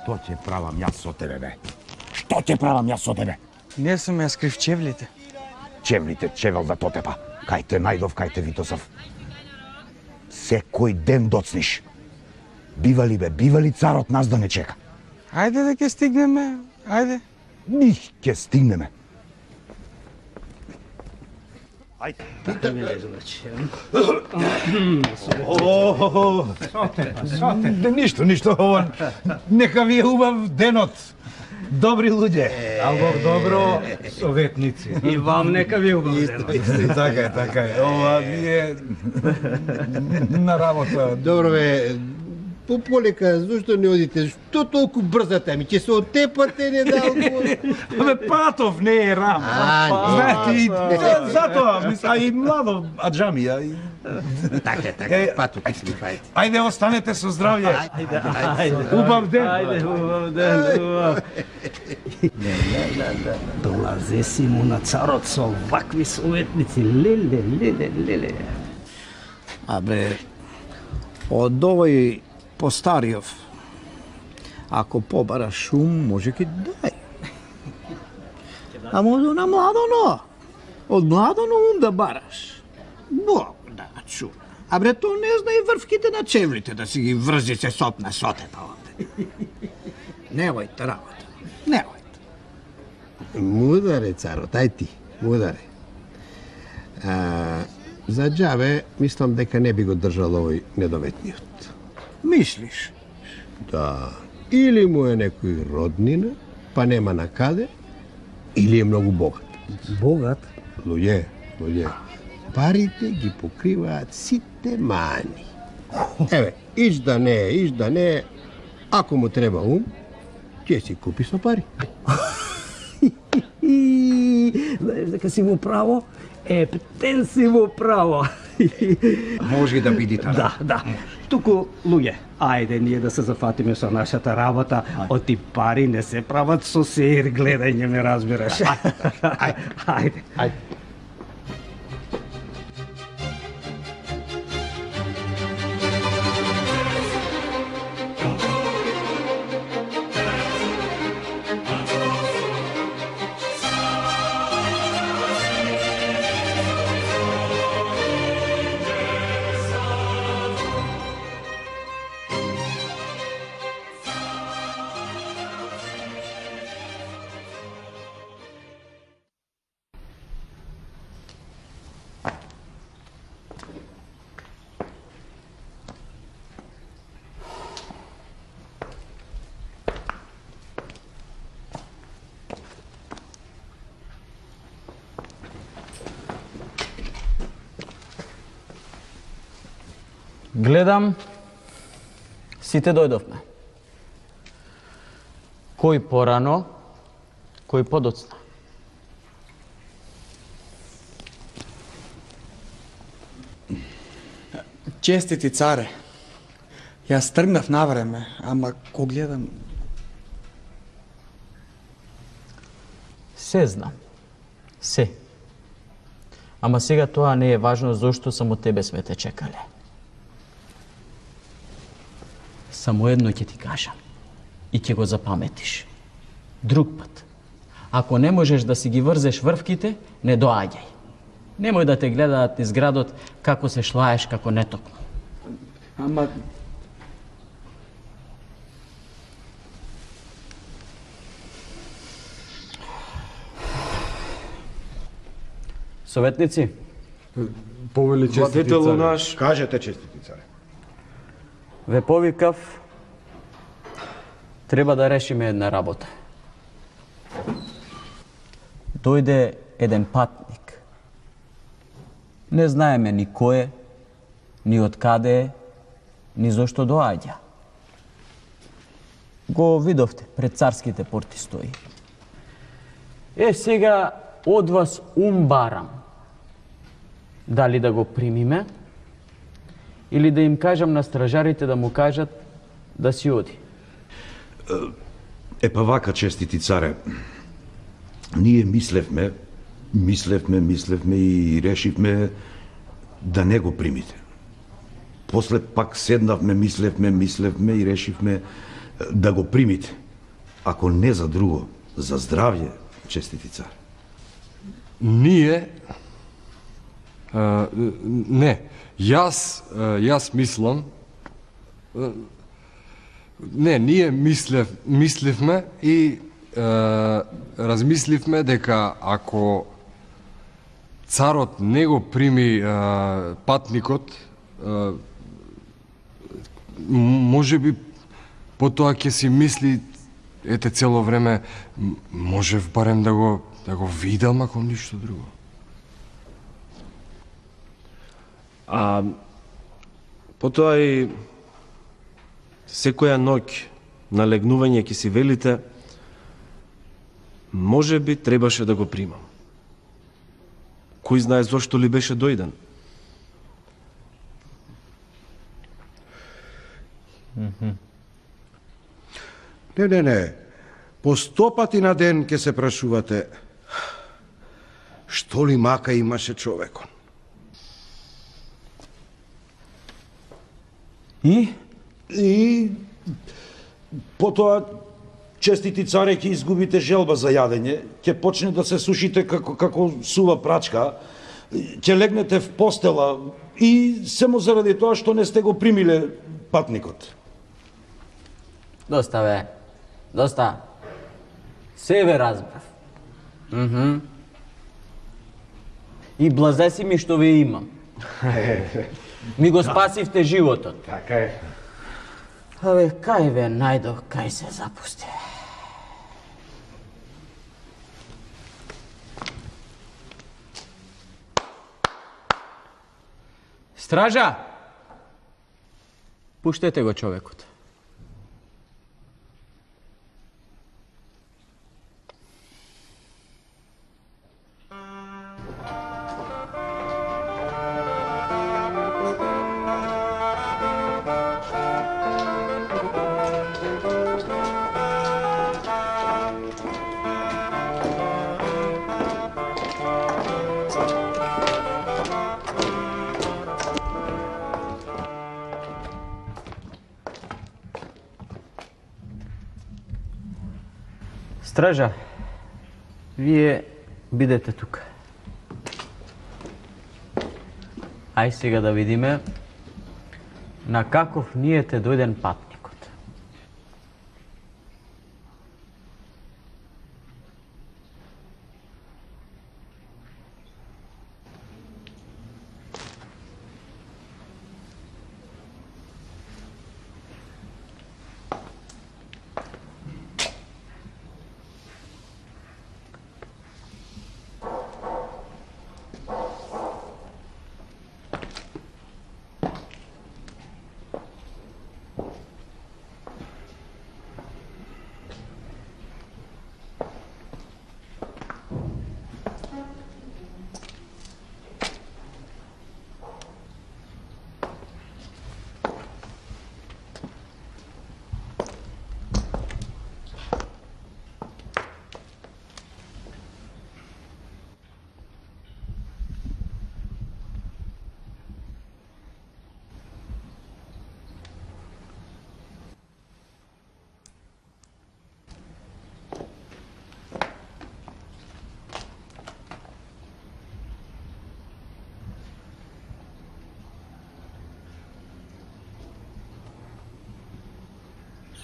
Што ќе правам јас со тебе, бе? Што ќе правам јас со тебе? Не сум ја скрив чевлите. Чевлите, чевел да потепа. Кај те најдов, кај те Витосов. Секој ден доцниш. Бива ли, бе, бива ли царот нас да не чека? Ајде да ќе стигнеме, ајде. Них ќе стигнеме. Ајде. Ништо, ова нека ви е убав денот. Добри луѓе, а во добро советници. И вам нека ви е убав денот. Така е. Ова вие на работа. Добро бе, полека, зашто не одите? Што толку брзате? Ами ќе се отепате недалку. Абе, Патов не е рам. Знаете, и затоа, мисля, и младо аджамија. Така, Пато, ти си ми фајте. Ајде, останете со здравје. Убав ден. Ајде, убав ден, убав. Долазе си му на царот со вакви советници. Леле. Абе, од овој постариов, ако побара шум, може ки дај. А може на младоно, од младоно да бараш. Бог да чуна. Абре, то не зна и врвките на чевлите да си ги врзи се сопна сотепа овде. Невојте работа, невојте. Мударе, царот, ај ти, мударе. За џабе, мислам дека не би го држал овој недоветниот. Мислиш? Да, или му е некој роднина, па нема на каде, или е многу богат. Богат? Луѓе. Парите ги покриваат сите мани. Еве, ич да не, ако му треба ум, ќе си купи со пари. Знаеш дека си во право? Ептен си во право. Може да биде така. Да. Туку, луѓе, ајде ние да се зафатиме со нашата работа. Оти пари не се прават со сеир гледање, ме разбираш. Ајде. Гледам, сите дојдовме. Кој порано, кој подоцна. Честити царе. Јас тргнав на време, ама ко гледам... Се знам. Се. Ама сега тоа не е важно зошто само тебе сме те чекале. Само едно ќе ти кажам и ќе го запаметиш. Друг пат, ако не можеш да си ги врзеш врвките, не доаѓај. Немој да те гледаат низ градот како се шлаеш како нетокно. Ама... Советници, Повели честити Владетелу царе. наш. Кажете, честити царе. ве повикав, треба да решиме една работа. Дојде еден патник. Не знаеме ни кој е, ни од каде е, ни зошто доаѓа. Го видовте, пред царските порти стои. Сега од вас барам. Дали да го примиме, или да им кажам на стражарите да му кажат да си оди. Па вака, честити царе, ние мислевме и решивме да не го примите. После пак седнавме, мислевме и решивме да го примите. Ако не за друго, за здравје, честити цар. Ние... не, јас мислам... Не, ние мисливме и размисливме дека ако царот не го прими патникот, може би потоа ќе си мисли, ете цело време, можев барем да го видам, ако ништо друго. А потоа и секоја ноќ на легнување ќе си велите, може би требаше да го примам. Кој знае зошто ли беше дојден? Не. По 100 пати на ден ќе се прашувате што ли мака имаше човекон. И потоа, честити царе, ќе изгубите желба за јадење, ќе почне да се сушите како сува прачка, ќе легнете в постела и само заради тоа што не сте го примиле патникот. Доста, бе. Доста. Се ве разбрав. И блазе си ми што ве имам. Ми го спасивте животот. Така е. Абе, кај ве најдох, кај се запусти. Стража! Пуштете го човекот. Стража, вие бидете тука. Ај сега да видиме на каков ние те дојден патникот.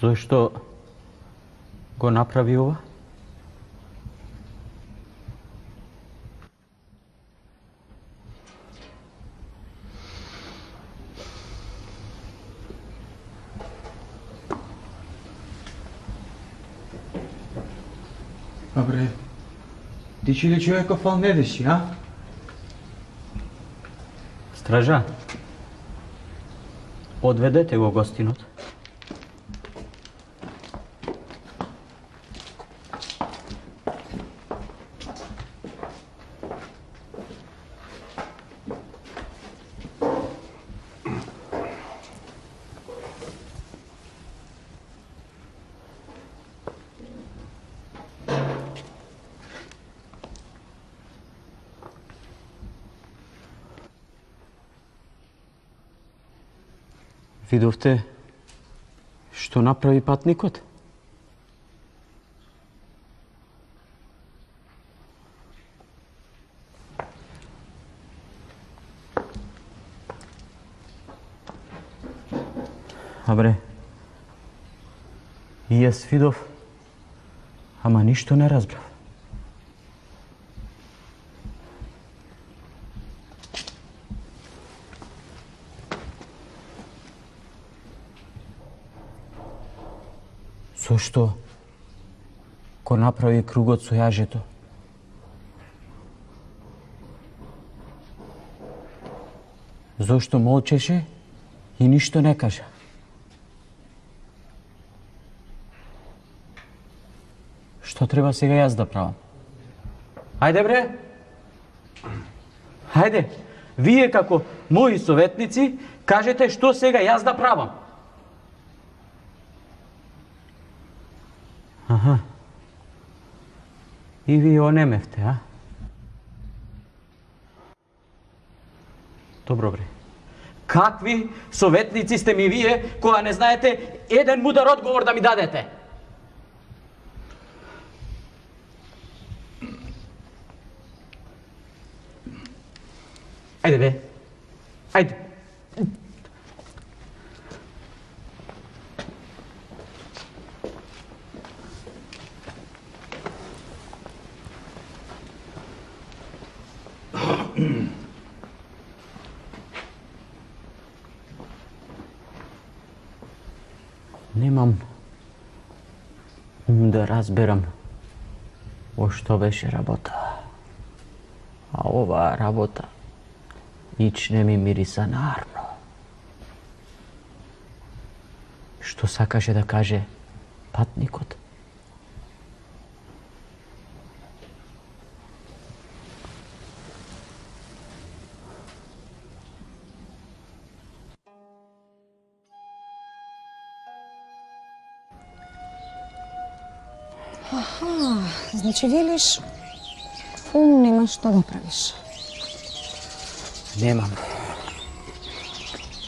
Зошто го направи ова? Добре, дичи ли човеков фал не деши, а? Стража, одведете го гостинот. Видовте Што направи патникот? Абре, и јас видов, ама ништо не разбрав. Зошто го направи кругот со јажето? Зошто молчеше и ништо не кажа? Што треба сега јас да правам? Ајде бре! Ајде, вие како мои советници, кажете што сега јас да правам. Аха. И вие онемевте, а? Добро бре. Какви советници сте ми вие, кога не знаете еден мудар одговор да ми дадете? Ајде бе. Ајде. Немам ум да разберам во што беше работа. А оваа работа ич не ми мириса нарно. Што сакаше да каже патникот? Значи велиш, ум немаш што да правиш. Немам.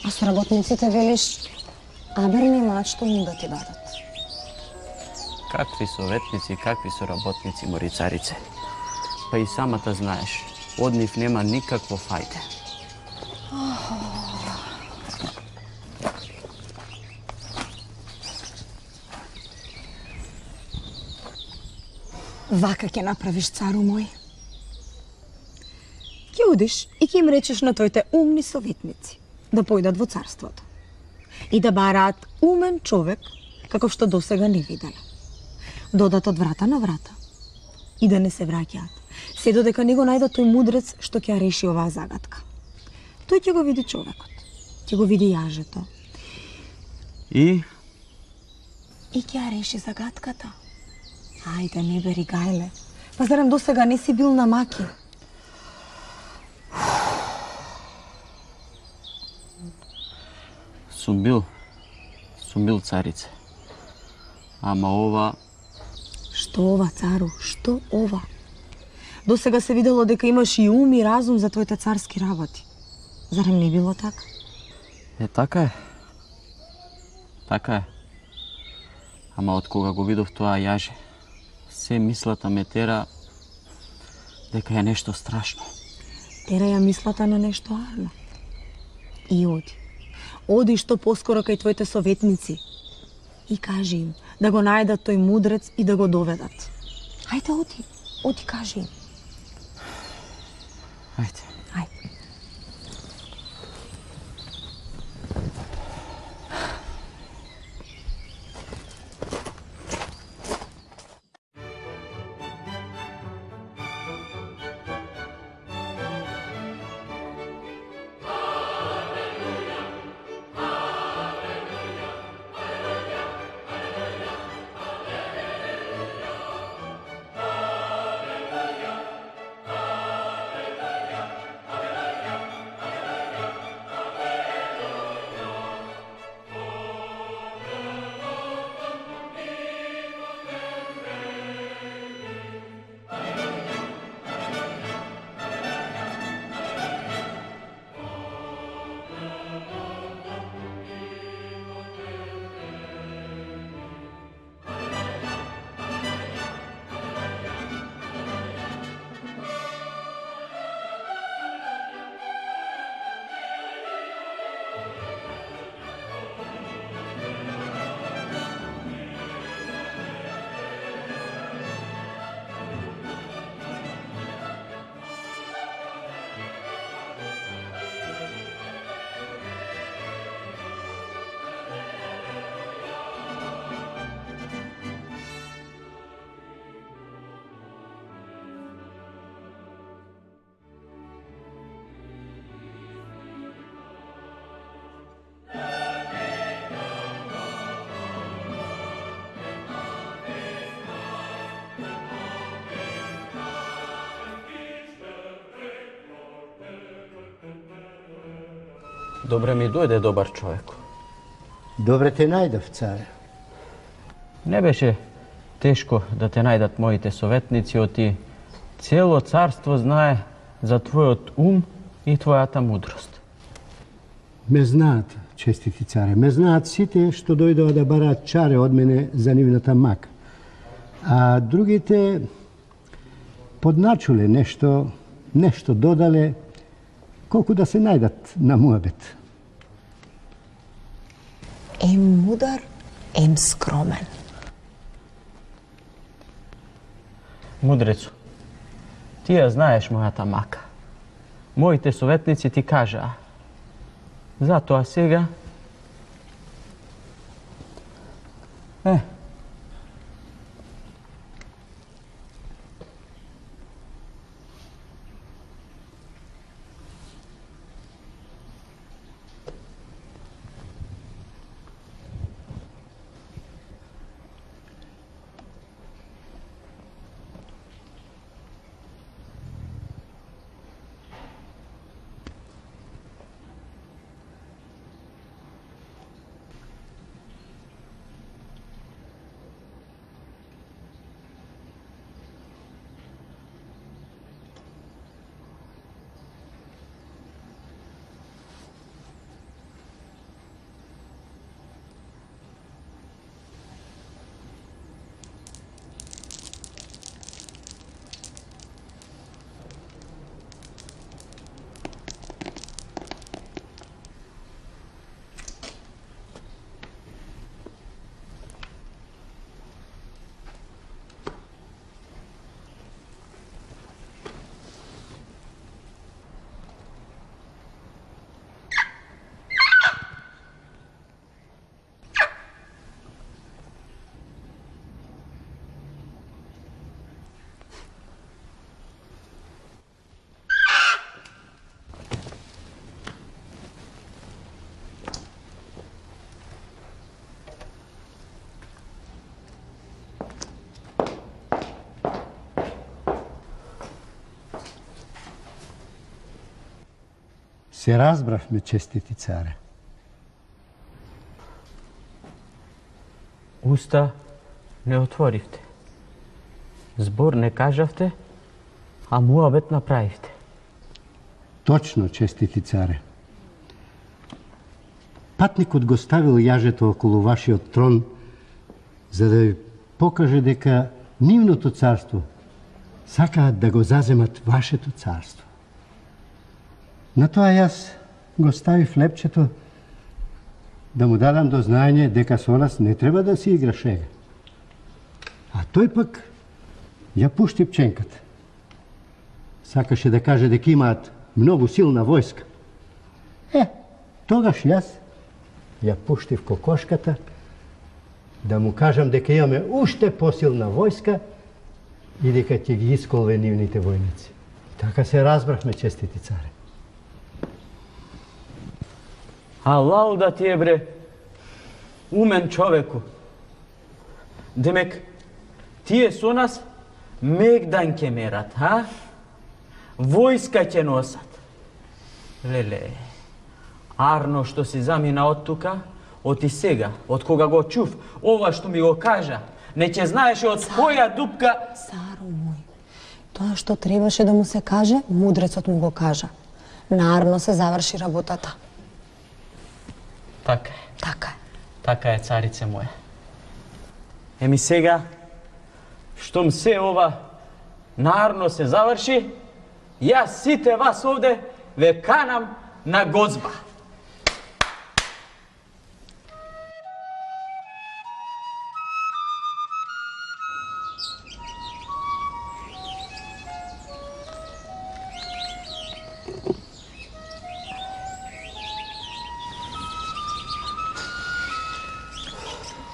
А со работниците велиш, абер немаат што ум да ти дадат. Какви советници, какви соработници, морицарице. Па и самата знаеш, од нив нема никакво фајде. Вака ќе направиш, цару мој. Ќе одиш и ќе им речеш на твоите умни советници да појдат во царството и да бараат умен човек, каков што досега не виделе. Додат од врата на врата и да не се враќаат, се додека не го најдат тој мудрец што ќе ја реши оваа загадка. Тој ќе го види човекот, ќе го види јажето И ќе ја реши загадката. Ајде, не бери гајле. Па зарем досега не си бил на маки? Сум бил царице. Ама ова... Што ова, цару? Што ова? Досега се видело дека имаш и ум и разум за твоите царски работи. Зарем не било така? Така е. Така е. Ама од кога го видов тоа јаже, се мислата ме тера дека е нешто страшно. Тера ја мислата на нешто арно. И оди. Оди што поскоро кај твоите советници. И кажи им да го најдат тој мудрец и да го доведат. Ајде, оди. Оди, кажи им. Ајде. Ајде. Добре ми дојде добар човек. Добре те најдов, царе. Не беше тешко да те најдат моите советници, оти цело царство знае за твојот ум и твојата мудрост. Ме знаат, честити царе, ме знаат сите што дојдоа да бараат чаре од мене за нивната мака. А другите подначуле нешто додале, колку да се најдат на муабет. Ем мудар, ем скромен. Мудрецу, ти ја знаеш мојата мака. Моите советници ти кажаа. Затоа сега... Се разбравме, честити царе. Уста не отворивте. Збор не кажавте, а муабет направивте. Точно, честити царе. Патникот го ставил јажето околу вашиот трон, за да ви покаже дека нивното царство сакаат да го заземат вашето царство. На тоа јас го ставив лепчето да му дадам до знаење дека со нас не треба да си игра шега. А тој пак ја пушти пченката. Сакаше да каже дека имаат многу силна војска. Тогаш јас ја пуштив кокошката да му кажам дека имаме уште посилна војска и дека ќе ги исколве нивните војници. Така се разбрахме, честити царе. Алал да ти е, бре, умен човеку. Демек, тие со нас мегдан ќе мерат, а? Војска ќе носат. Леле, арно што си замина од тука, оти сега, од кога го чув, ова што ми го кажа, не ќе знаеше од која дупка... Царо мој, тоа што требаше да му се каже, мудрецот му го кажа. Нарно се заврши работата. Така е. Така е. Така е, царице моја. Еми сега, штом се ова нарно се заврши, јас сите вас овде ве канам на гозба.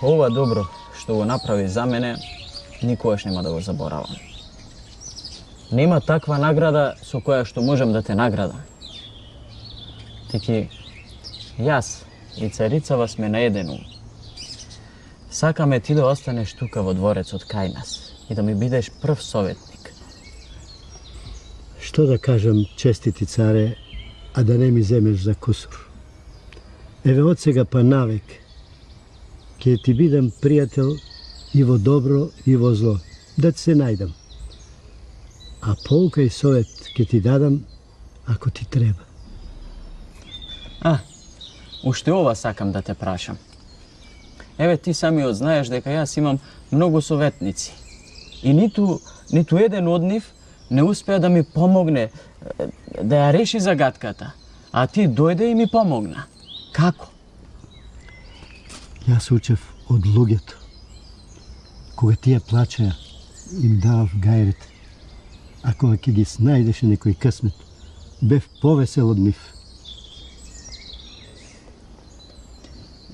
Ова добро што го направи за мене, никогаш нема да го заборавам. Нема таква награда со која што можам да те наградам. Теки, јас и царицава сме на еден ум. Сакаме ти да останеш тука во дворецот кај нас и да ми бидеш прв советник. Што да кажам, честити царе, а да не ми земеш за кусур? Еве од сега па навек ќе ти бидам пријател и во добро и во зло, да ти се најдам. А полка и совет ќе ти дадам ако ти треба. Уште ова сакам да те прашам. Еве ти самиот знаеш дека јас имам многу советници. И ниту еден од нив не успеа да ми помогне да ја реши загадката. А ти дојде и ми помогна. Како? Јас учев од луѓето. Кога тие плачеа, им давав гајрет. А кога ќе ги снајдеше некој късмет, бев повесел од нив.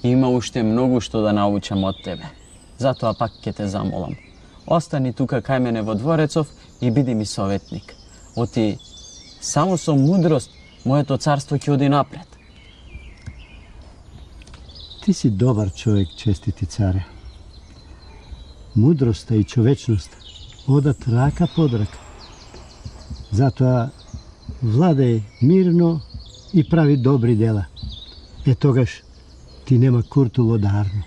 Има уште многу што да научам од тебе. Затоа пак ќе те замолам. Остани тука кај мене во дворецов и биди ми советник. Оти само со мудрост моето царство ќе оди напред. Ти си добар човек, честити царе. Мудроста и човечност одат рака под рака. Затоа владај мирно и прави добри дела. Тогаш ти нема куртуло дарно.